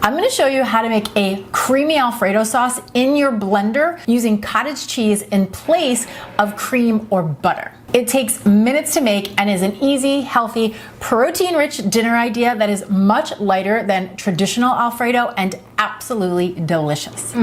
I'm going to show you how to make a creamy Alfredo sauce in your blender using cottage cheese in place of cream or butter. It takes minutes to make and is an easy, healthy, protein-rich dinner idea that is much lighter than traditional Alfredo and absolutely delicious.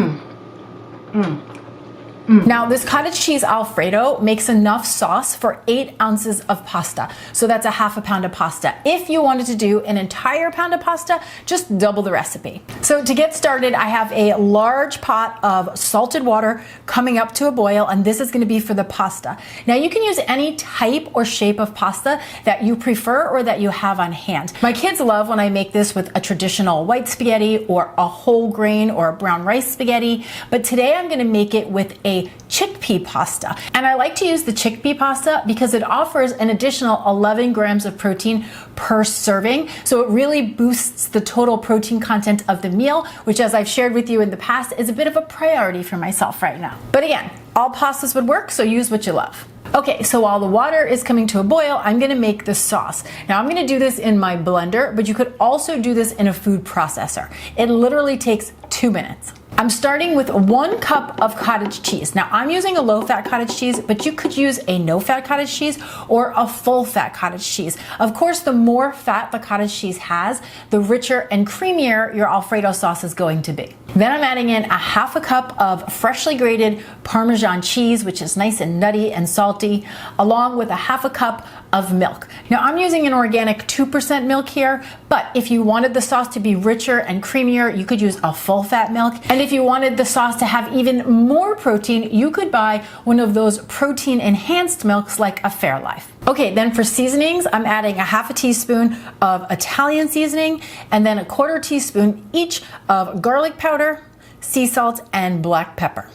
Now, this cottage cheese Alfredo makes enough sauce for 8 ounces of pasta. So that's a half a pound of pasta. If you wanted to do an entire pound of pasta, just double the recipe. So to get started, I have a large pot of salted water coming up to a boil, and this is going to be for the pasta. Now, you can use any type or shape of pasta that you prefer or that you have on hand. My kids love when I make this with a traditional white spaghetti or a whole grain or a brown rice spaghetti, but today I'm going to make it with a chickpea pasta. And I like to use the chickpea pasta because it offers an additional 11 grams of protein per serving. So it really boosts the total protein content of the meal, which, as I've shared with you in the past, is a bit of a priority for myself right now. But again, all pastas would work, so use what you love. Okay, so while the water is coming to a boil, I'm gonna make the sauce. Now I'm gonna do this in my blender, but you could also do this in a food processor. It literally takes 2 minutes. I'm starting with 1 cup of cottage cheese. Now I'm using a low-fat cottage cheese, but you could use a no-fat cottage cheese or a full-fat cottage cheese. Of course, the more fat the cottage cheese has, the richer and creamier your Alfredo sauce is going to be. Then I'm adding in a half a cup of freshly grated Parmesan cheese, which is nice and nutty and salty, along with a half a cup of milk. Now I'm using an organic 2% milk here, but if you wanted the sauce to be richer and creamier, you could use a full-fat milk. And if you wanted the sauce to have even more protein, you could buy one of those protein enhanced milks like a Fairlife. Okay, then for seasonings, I'm adding a half a teaspoon of Italian seasoning and then a 1/4 teaspoon each of garlic powder, sea salt, and black pepper.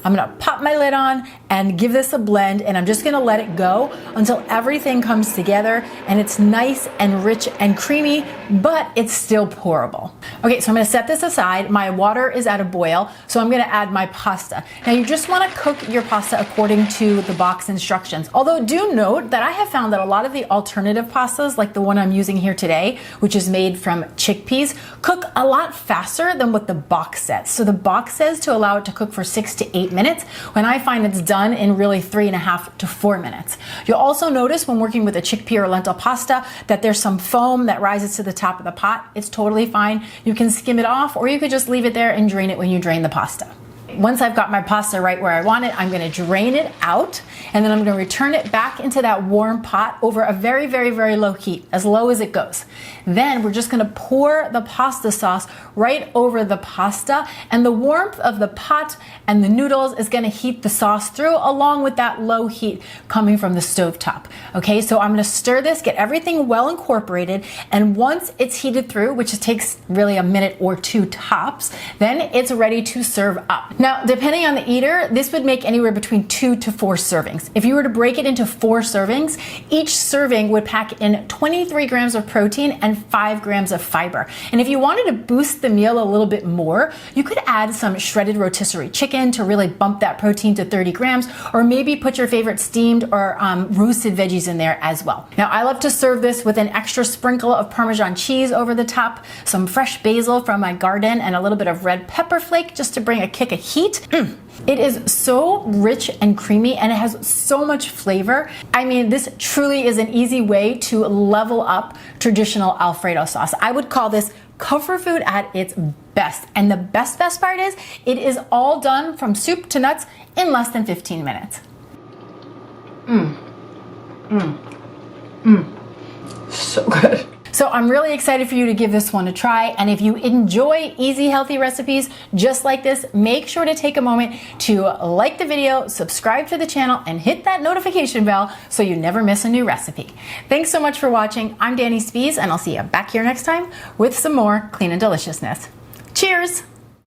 I'm gonna pop my lid on and give this a blend, and I'm just gonna let it go until everything comes together and it's nice and rich and creamy, but it's still pourable. Okay, so I'm gonna set this aside. My water is at a boil, so I'm gonna add my pasta. Now you just wanna cook your pasta according to the box instructions. Although do note that I have found that a lot of the alternative pastas, like the one I'm using here today, which is made from chickpeas, cook a lot faster than what the box says. So the box says to allow it to cook for 6 to 8 minutes, when I find it's done in really 3.5 to 4 minutes. You'll also notice when working with a chickpea or lentil pasta that there's some foam that rises to the top of the pot. It's totally fine. You can skim it off, or you could just leave it there and drain it when you drain the pasta. Once I've got my pasta right where I want it, I'm gonna drain it out, and then I'm gonna return it back into that warm pot over a very, very, very low heat, as low as it goes. Then we're just gonna pour the pasta sauce right over the pasta, and the warmth of the pot and the noodles is gonna heat the sauce through, along with that low heat coming from the stovetop. Okay, so I'm gonna stir this, get everything well incorporated, and once it's heated through, which takes really a minute or 2 tops, then it's ready to serve up. Now, depending on the eater, this would make anywhere between 2 to 4 servings. If you were to break it into 4 servings, each serving would pack in 23 grams of protein and 5 grams of fiber. And if you wanted to boost the meal a little bit more, you could add some shredded rotisserie chicken to really bump that protein to 30 grams, or maybe put your favorite steamed or roasted veggies in there as well. Now, I love to serve this with an extra sprinkle of Parmesan cheese over the top, some fresh basil from my garden, and a little bit of red pepper flake just to bring a kick of heat. It is so rich and creamy, and it has so much flavor. I mean, this truly is an easy way to level up traditional Alfredo sauce. I would call this comfort food at its best. And the best part is, it is all done from soup to nuts in less than 15 minutes. So good. So I'm really excited for you to give this one a try. And if you enjoy easy, healthy recipes just like this, make sure to take a moment to like the video, subscribe to the channel, and hit that notification bell so you never miss a new recipe. Thanks so much for watching. I'm Danny Spies, and I'll see you back here next time with some more clean and deliciousness. Cheers!